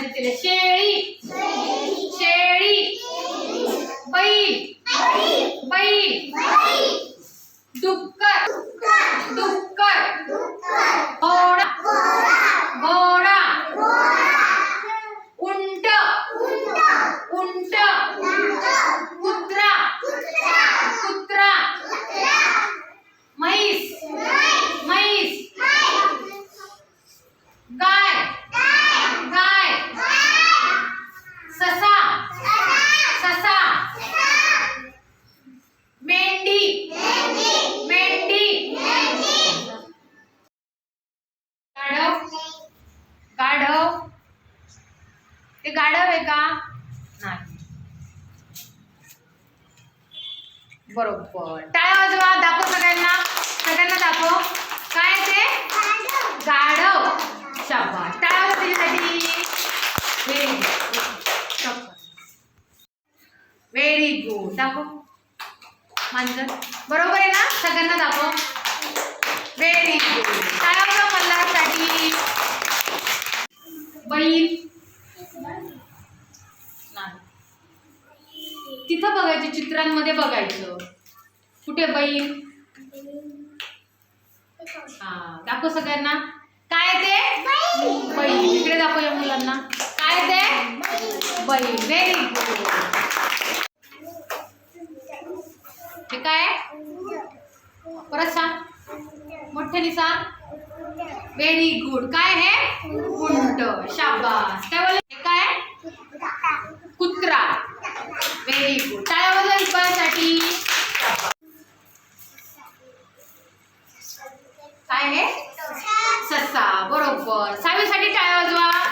म्हणायचं तिला? शेळी, शेळी. बैल, बैल. डुक्कर, डुक्कर. घोडा, घोडा. उंट, उंट. कुत्रा, कुत्रा. म्हैस, म्हैस. गाय, गाय. ससा, ससा. मेंढी, मेंढी. गाढव, गाढव. ते गाढव आहे का? नाही. बरोबर. टाळ्या वाजवा. दाखव सगळ्यांना, सगळ्यांना दाखव. काय ते? गाढव. शाबास. टाळ्या वाजवा त्याच्यासाठी. Very good. Very good. दाखव मांजर. बरोबर आहे ना? सगळ्यांना दाखव. Very good. टाळ्या वाजवा मल्हारसाठी. बैल नाही. तिथं बघायचं, चित्रांमध्ये बघायचं. कुठे बैल? हा, दाखव सगळ्यांना. काय ते? बैल. इकडे दाखव या मुलांना. काय ते? बैल. Very good. हे काय? परत सांग, मोठ्याने सांग. Very good. काय हे? उंट. शाबास. काय बोलले? हे काय? कुत्रा. Very good. टाळ्या वाजवा इक्बालसाठी. काय हे? ससा. बरोबर. सावीसाठी टाळ्या वाजवा.